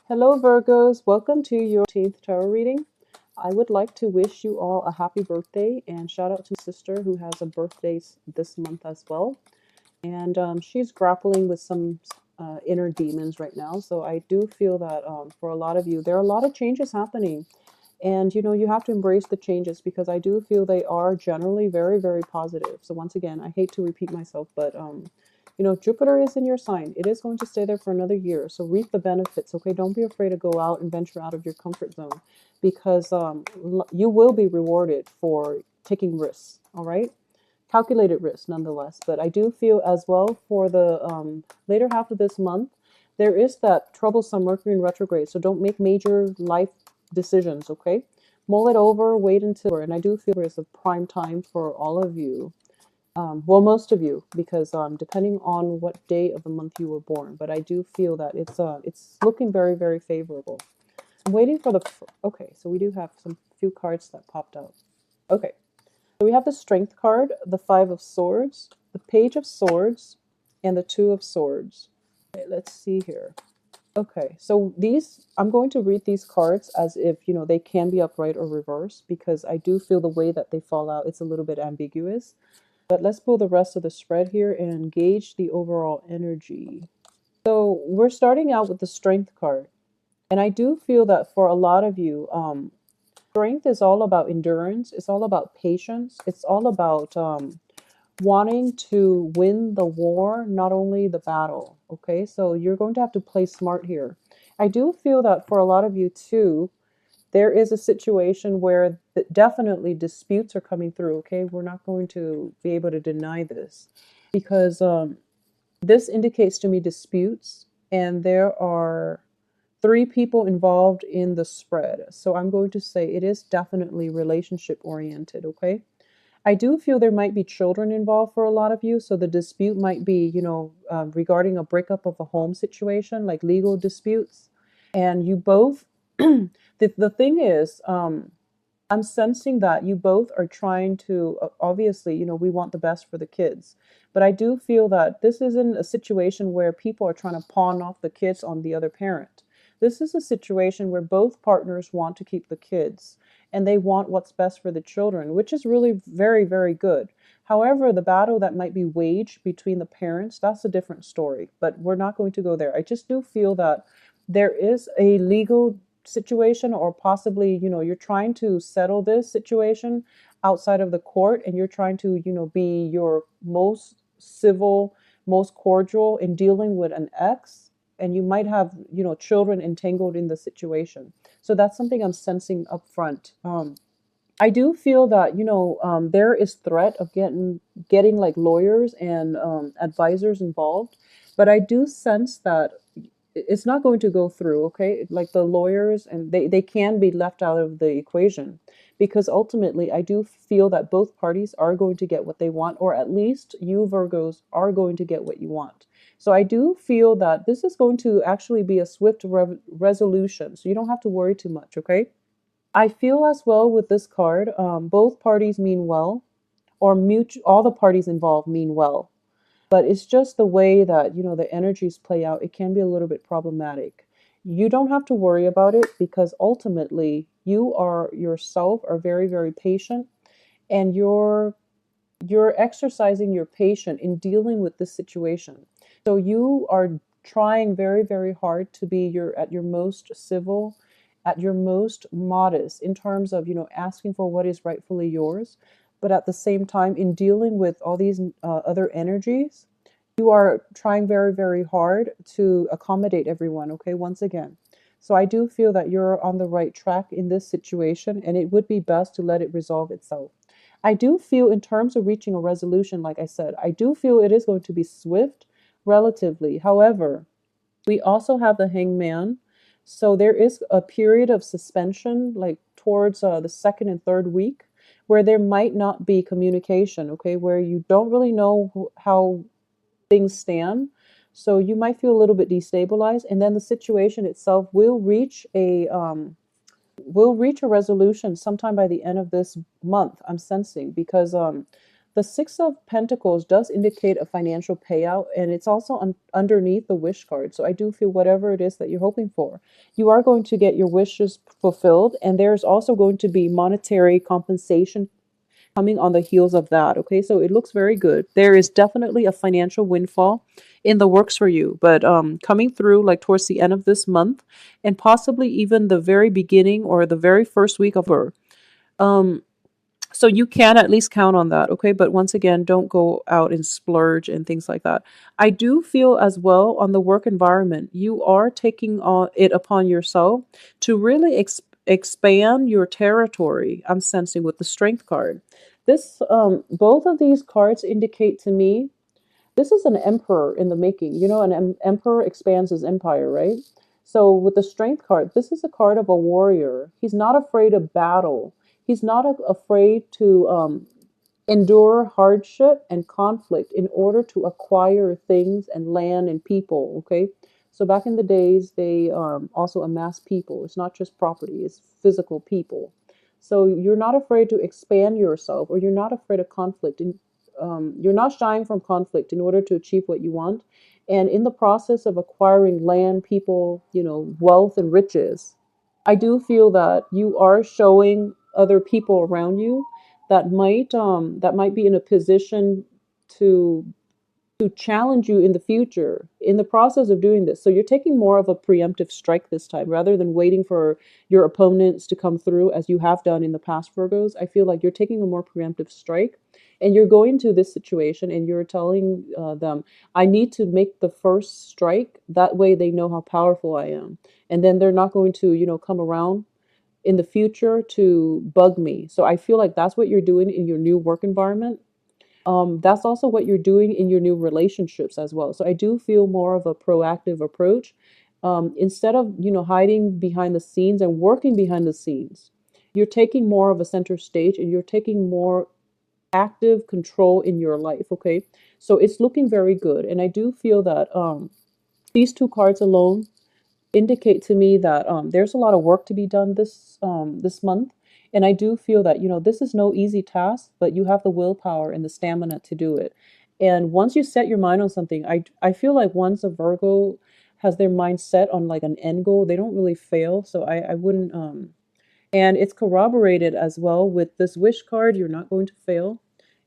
Hello, Virgos. Welcome to your 14th tarot reading. I would like to wish you all a happy birthday and shout out to my sister who has a birthday this month as well. And she's grappling with some inner demons right now. So I do feel that for a lot of you, there are a lot of changes happening. And you have to embrace the changes because I do feel they are generally very, very positive. So once again, I hate to repeat myself, but Jupiter is in your sign. It is going to stay there for another year. So reap the benefits. Okay, don't be afraid to go out and venture out of your comfort zone because you will be rewarded for taking risks. All right, calculated risks nonetheless. But I do feel as well for the later half of this month, there is that troublesome Mercury in retrograde. So don't make major life decisions, okay? Mull it over, wait until, and I do feel it's a prime time for all of you. Well, most of you, because depending on what day of the month you were born, but I do feel that it's looking very, very favorable. I'm waiting for the, okay, so we do have some few cards that popped out. Okay, so we have the Strength card, the Five of Swords, the Page of Swords, and the Two of Swords. Okay, let's see here. Okay, so these, I'm going to read these cards as if, they can be upright or reversed because I do feel the way that they fall out, it's a little bit ambiguous. But let's pull the rest of the spread here and gauge the overall energy. So we're starting out with the Strength card. And I do feel that for a lot of you, strength is all about endurance. It's all about patience. It's all about wanting to win the war, not only the battle. Okay, so you're going to have to play smart here. I do feel that for a lot of you too, there is a situation where definitely disputes are coming through. Okay, we're not going to be able to deny this because this indicates to me disputes, and there are three people involved in the spread. So I'm going to say it is definitely relationship oriented. Okay. I do feel there might be children involved for a lot of you. So the dispute might be, regarding a breakup of a home situation, like legal disputes. And you both, the thing is, I'm sensing that you both are trying to, obviously, we want the best for the kids. But I do feel that this isn't a situation where people are trying to pawn off the kids on the other parent. This is a situation where both partners want to keep the kids and they want what's best for the children, which is really very, very good. However, the battle that might be waged between the parents, that's a different story, but we're not going to go there. I just do feel that there is a legal situation, or possibly, you're trying to settle this situation outside of the court, and you're trying to, be your most civil, most cordial in dealing with an ex, and you might have, children entangled in the situation. So that's something I'm sensing up front. I do feel that, there is threat of getting like lawyers and advisors involved, but I do sense that it's not going to go through. Okay, like the lawyers, and they can be left out of the equation because ultimately I do feel that both parties are going to get what they want, or at least you Virgos are going to get what you want. So I do feel that this is going to actually be a swift resolution, so you don't have to worry too much. Okay, I feel as well with this card, both parties mean well, or all the parties involved mean well, but it's just the way that, the energies play out. It can be a little bit problematic. You don't have to worry about it because ultimately you are yourself are very, very patient, and you're exercising your patience in dealing with this situation. So you are trying very, very hard to be at your most civil, at your most modest in terms of, asking for what is rightfully yours. But at the same time, in dealing with all these other energies, you are trying very, very hard to accommodate everyone. Okay, once again. So I do feel that you're on the right track in this situation, and it would be best to let it resolve itself. I do feel, in terms of reaching a resolution, like I said, I do feel it is going to be swift relatively. However, we also have the Hangman. So there is a period of suspension, like towards the second and third week, where there might not be communication, okay, where you don't really know how things stand. So you might feel a little bit destabilized, and then the situation itself will reach a resolution sometime by the end of this month. I'm sensing because The Six of Pentacles does indicate a financial payout, and it's also underneath the wish card. So I do feel whatever it is that you're hoping for, you are going to get your wishes fulfilled, and there's also going to be monetary compensation coming on the heels of that. Okay, so it looks very good. There is definitely a financial windfall in the works for you, but coming through like towards the end of this month, and possibly even the very beginning or the very first week of her. Um, so you can at least count on that, okay? But once again, don't go out and splurge and things like that. I do feel as well on the work environment, you are taking it upon yourself to really expand your territory. I'm sensing with the Strength card. This, both of these cards indicate to me this is an emperor in the making. You know, an emperor expands his empire, right? So with the Strength card, this is a card of a warrior. He's not afraid of battle. He's not afraid to endure hardship and conflict in order to acquire things and land and people. Okay, so back in the days, they also amassed people. It's not just property; it's physical people. So you're not afraid to expand yourself, or you're not afraid of conflict, and you're not shying from conflict in order to achieve what you want. And in the process of acquiring land, people, you know, wealth and riches, I do feel that you are showing other people around you that might be in a position to challenge you in the future in the process of doing this. So you're taking more of a preemptive strike this time rather than waiting for your opponents to come through as you have done in the past, Virgos. I feel like you're taking a more preemptive strike, and you're going to this situation and you're telling them, I need to make the first strike. That way they know how powerful I am. And then they're not going to, you know, come around in the future to bug me. So I feel like that's what you're doing in your new work environment. That's also what you're doing in your new relationships as well. So I do feel more of a proactive approach. Instead of, you know, hiding behind the scenes and working behind the scenes, you're taking more of a center stage and you're taking more active control in your life. Okay, so it's looking very good, and I do feel that these two cards alone indicate to me that there's a lot of work to be done this month, and I do feel that, you know, this is no easy task, but you have the willpower and the stamina to do it. And once you set your mind on something, I feel like once a Virgo has their mind set on like an end goal, they don't really fail. So I wouldn't and it's corroborated as well with this wish card. You're not going to fail,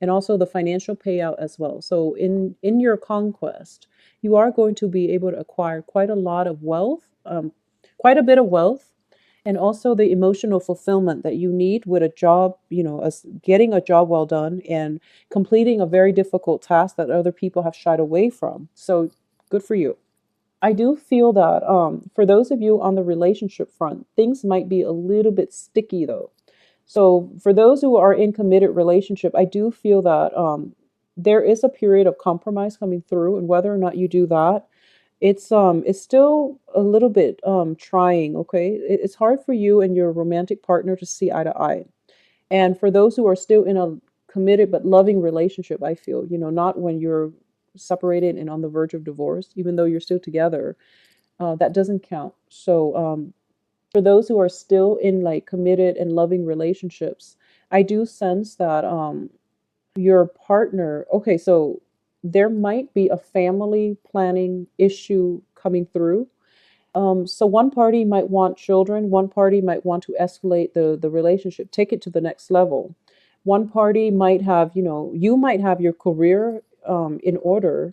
and also the financial payout as well. So in your conquest, you are going to be able to acquire quite a lot of wealth, quite a bit of wealth, and also the emotional fulfillment that you need with a job. You know, as getting a job well done and completing a very difficult task that other people have shied away from. So good for you. I do feel that for those of you on the relationship front, things might be a little bit sticky though. So for those who are in committed relationship, I do feel that there is a period of compromise coming through, and whether or not you do that, it's still a little bit trying. Okay, it's hard for you and your romantic partner to see eye to eye. And for those who are still in a committed but loving relationship, I feel, you know, not when you're separated and on the verge of divorce, even though you're still together, that doesn't count. So for those who are still in like committed and loving relationships, I do sense that your partner, okay, so there might be a family planning issue coming through. So one party might want children, one party might want to escalate the relationship, take it to the next level. One party might have, you know, you might have your career in order,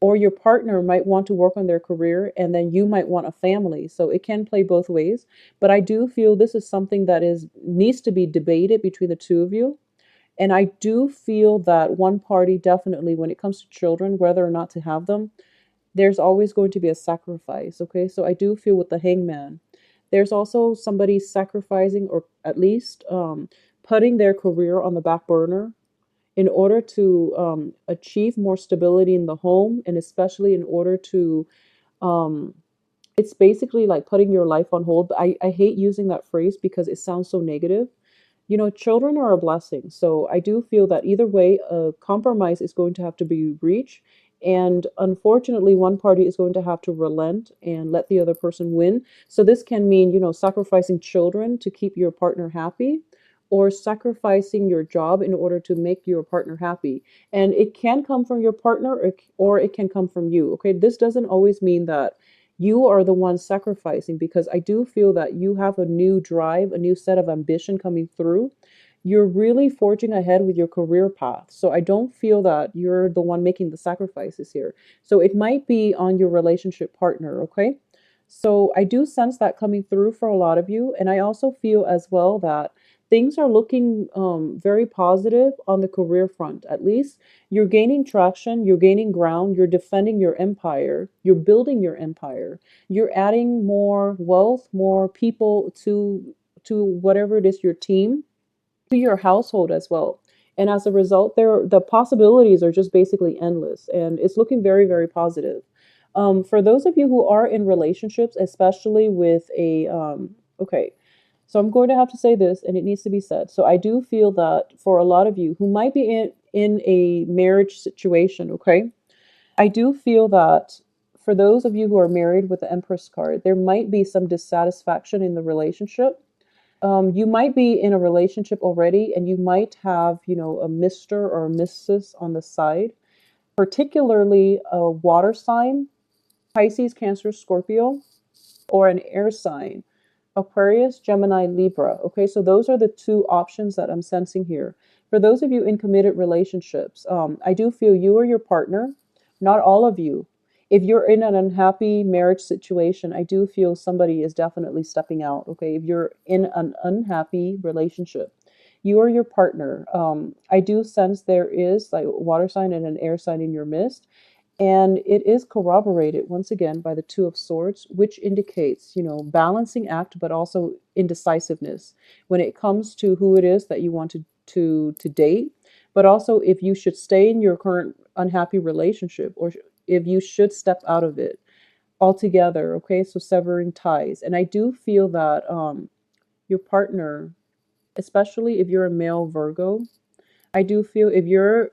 or your partner might want to work on their career, and then you might want a family. So it can play both ways. But I do feel this is something that is needs to be debated between the two of you. And I do feel that one party definitely, when it comes to children, whether or not to have them, there's always going to be a sacrifice. Okay, so I do feel with the hangman, there's also somebody sacrificing, or at least putting their career on the back burner in order to achieve more stability in the home, and especially in order to um, it's basically like putting your life on hold. But I hate using that phrase because it sounds so negative. You know, children are a blessing. So I do feel that either way, a compromise is going to have to be reached. And unfortunately, one party is going to have to relent and let the other person win. So this can mean, you know, sacrificing children to keep your partner happy, or sacrificing your job in order to make your partner happy. And it can come from your partner, or it can come from you. Okay, this doesn't always mean that you are the one sacrificing, because I do feel that you have a new drive, a new set of ambition coming through. You're really forging ahead with your career path. So I don't feel that you're the one making the sacrifices here. So it might be on your relationship partner, okay? So I do sense that coming through for a lot of you. And I also feel as well that things are looking very positive on the career front. At least you're gaining traction, you're gaining ground, you're defending your empire, you're building your empire, you're adding more wealth, more people to whatever it is, your team, to your household as well. And as a result, the possibilities are just basically endless, and it's looking very, very positive. For those of you who are in relationships, especially with a okay, so I'm going to have to say this, and it needs to be said. So I do feel that for a lot of you who might be in a marriage situation, okay, I do feel that for those of you who are married with the Empress card, there might be some dissatisfaction in the relationship. You might be in a relationship already, and you might have, a Mr. or a Mrs. on the side, particularly a water sign, Pisces, Cancer, Scorpio, or an air sign, Aquarius, Gemini, Libra. Okay, so those are the two options that I'm sensing here. For those of you in committed relationships, I do feel you or your partner, not all of you. If you're in an unhappy marriage situation, I do feel somebody is definitely stepping out. Okay, if you're in an unhappy relationship, you or your partner, I do sense there is like water sign and an air sign in your midst. And it is corroborated once again by the Two of Swords, which indicates, balancing act, but also indecisiveness when it comes to who it is that you want to date, but also if you should stay in your current unhappy relationship, or if you should step out of it altogether. Okay, so severing ties. And I do feel that your partner, especially if you're a male Virgo, I do feel if you're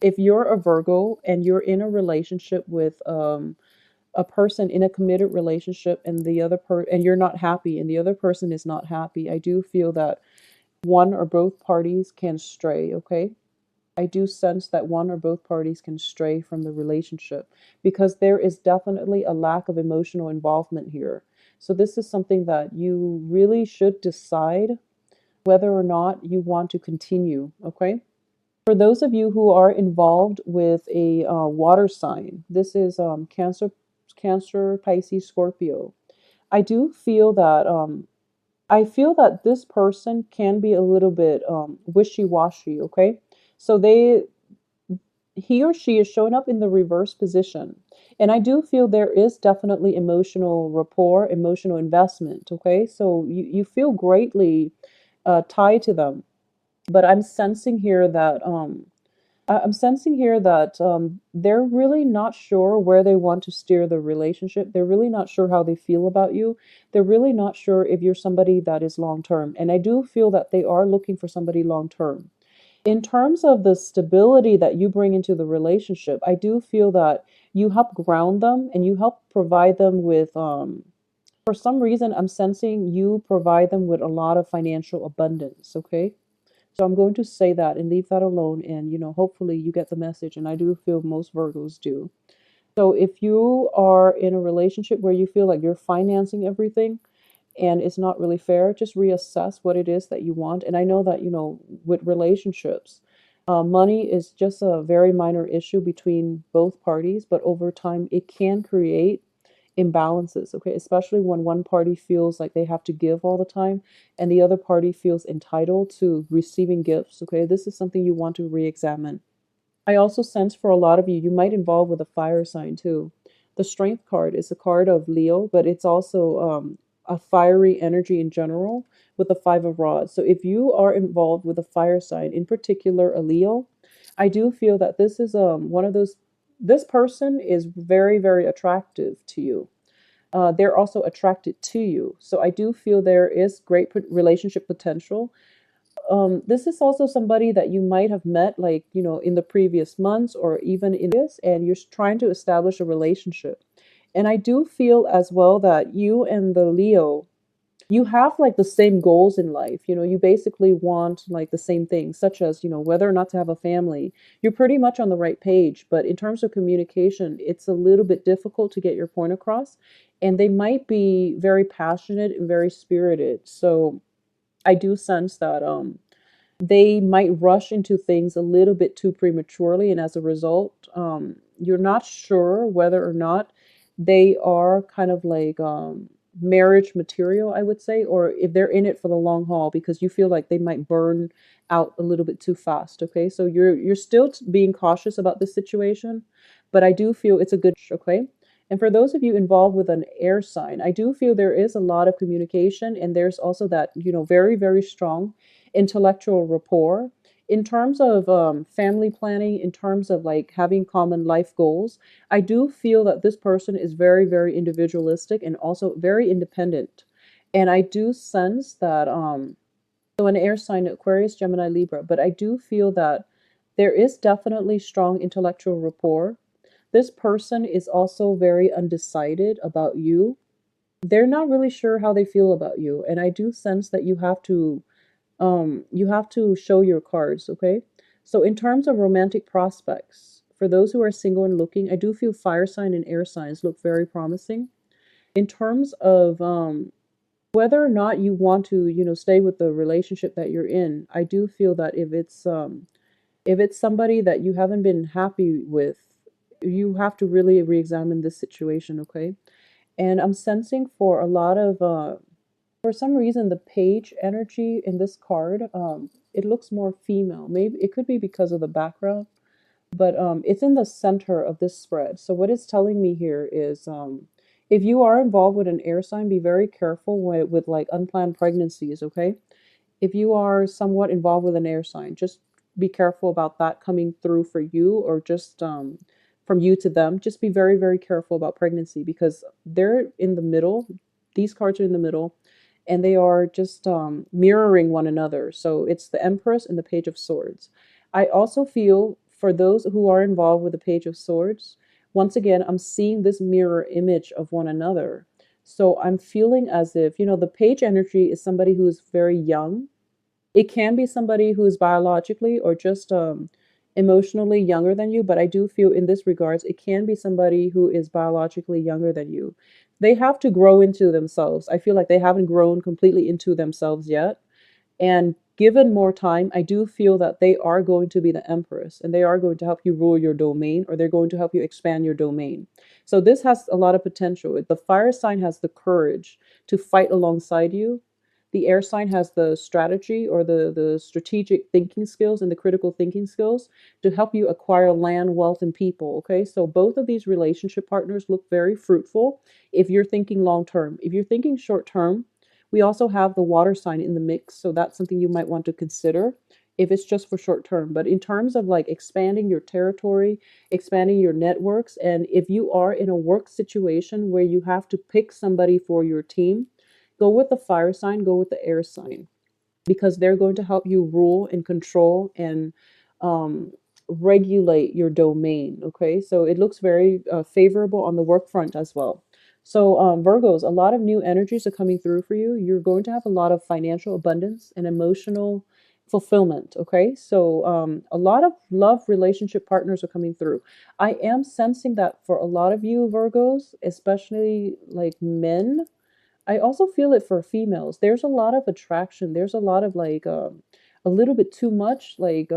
a Virgo and you're in a relationship with a person in a committed relationship, and and you're not happy and the other person is not happy, I do feel that one or both parties can stray, okay? I do sense that one or both parties can stray from the relationship because there is definitely a lack of emotional involvement here. So this is something that you really should decide whether or not you want to continue, okay? For those of you who are involved with a water sign, this is Cancer, Pisces, Scorpio. I do feel that this person can be a little bit wishy-washy. Okay, so he or she is showing up in the reverse position, and I do feel there is definitely emotional rapport, emotional investment. Okay, so you feel greatly tied to them, but I'm sensing here that they're really not sure where they want to steer the relationship. They're really not sure how they feel about you. They're really not sure if you're somebody that is long term. And I do feel that they are looking for somebody long term. In terms of the stability that you bring into the relationship, I do feel that you help ground them and you help provide them with, for some reason, I'm sensing you provide them with a lot of financial abundance. Okay, so I'm going to say that and leave that alone. And, hopefully you get the message. And I do feel most Virgos do. So if you are in a relationship where you feel like you're financing everything and it's not really fair, just reassess what it is that you want. And I know that, with relationships, money is just a very minor issue between both parties, but over time it can create imbalances, okay? Especially when one party feels like they have to give all the time and the other party feels entitled to receiving gifts, okay? This is something you want to re-examine. I also sense for a lot of you, you might involve with a fire sign too. The Strength card is a card of Leo, but it's also a fiery energy in general with the Five of Rods. So if you are involved with a fire sign, in particular a Leo, I do feel that this is one of those. This person is very, very attractive to you. They're also attracted to you. So I do feel there is great relationship potential. This is also somebody that you might have met, like, in the previous months or even in this, and you're trying to establish a relationship. And I do feel as well that you and the Leo, you have like the same goals in life. You basically want like the same things, such as, whether or not to have a family. You're pretty much on the right page, but in terms of communication, it's a little bit difficult to get your point across. And they might be very passionate and very spirited. So I do sense that they might rush into things a little bit too prematurely, and as a result, you're not sure whether or not they are kind of like marriage material, I would say, or if they're in it for the long haul, because you feel like they might burn out a little bit too fast. Okay, so you're still being cautious about this situation, but I do feel it's a good okay. And for those of you involved with an air sign, I do feel there is a lot of communication, and there's also that, very, very strong intellectual rapport. In terms of family planning, in terms of like having common life goals, I do feel that this person is very, very individualistic and also very independent. And I do sense that, so an air sign, Aquarius, Gemini, Libra, but I do feel that there is definitely strong intellectual rapport. This person is also very undecided about you. They're not really sure how they feel about you. And I do sense that you have to show your cards. Okay, so in terms of romantic prospects, for those who are single and looking, I do feel fire sign and air signs look very promising. In terms of whether or not you want to, stay with the relationship that you're in, I do feel that if it's somebody that you haven't been happy with, you have to really re-examine this situation. Okay, and I'm sensing for a lot of for some reason, the page energy in this card, it looks more female. Maybe it could be because of the background, but it's in the center of this spread. So what it's telling me here is, if you are involved with an air sign, be very careful with like unplanned pregnancies. Okay, if you are somewhat involved with an air sign, just be careful about that coming through for you, or just from you to them. Just be very, very careful about pregnancy, because they're in the middle. These cards are in the middle, and they are just mirroring one another. So it's the Empress and the Page of Swords. I also feel for those who are involved with the Page of Swords, once again, I'm seeing this mirror image of one another. So I'm feeling as if, the page energy is somebody who is very young. It can be somebody who is biologically or just emotionally younger than you, but I do feel in this regards, it can be somebody who is biologically younger than you. They have to grow into themselves. I feel like they haven't grown completely into themselves yet. And given more time, I do feel that they are going to be the empress, and they are going to help you rule your domain, or they're going to help you expand your domain. So this has a lot of potential. The fire sign has the courage to fight alongside you. The air sign has the strategy, or the strategic thinking skills and the critical thinking skills to help you acquire land, wealth, and people. Okay, so both of these relationship partners look very fruitful if you're thinking long term. If you're thinking short term, we also have the water sign in the mix, so that's something you might want to consider if it's just for short term. But in terms of like expanding your territory, expanding your networks, and if you are in a work situation where you have to pick somebody for your team, go with the fire sign, go with the air sign, because they're going to help you rule and control and um, regulate your domain. Okay, so it looks very favorable on the work front as well. So, Virgos, a lot of new energies are coming through for you. You're going to have a lot of financial abundance and emotional fulfillment. Okay, so a lot of love relationship partners are coming through. I am sensing that for a lot of you, Virgos, especially like men. I also feel it for females. There's a lot of attraction. There's a lot of like a little bit too much like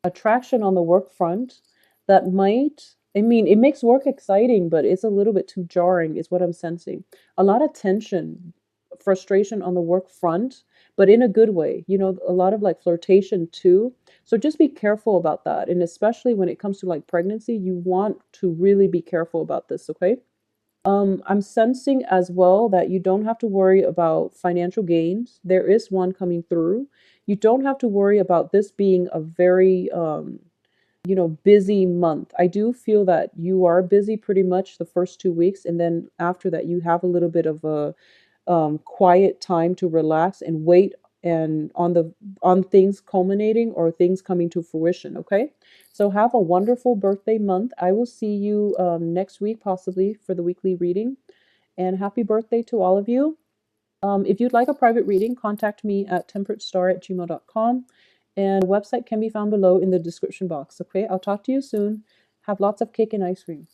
attraction on the work front that might, I mean, it makes work exciting, but it's a little bit too jarring, is what I'm sensing. A lot of tension, frustration on the work front, but in a good way. A lot of like flirtation too. So just be careful about that. And especially when it comes to like pregnancy, you want to really be careful about this, okay? I'm sensing as well that you don't have to worry about financial gains. There is one coming through. You don't have to worry about this being a very, busy month. I do feel that you are busy pretty much the first 2 weeks, and then after that, you have a little bit of a quiet time to relax and wait and on things culminating or things coming to fruition. Okay, so have a wonderful birthday month. I will see you next week, possibly for the weekly reading, and happy birthday to all of you. If you'd like a private reading, contact me at temperatestar@gmail.com, and the website can be found below in the description box. Okay, I'll talk to you soon. Have lots of cake and ice cream.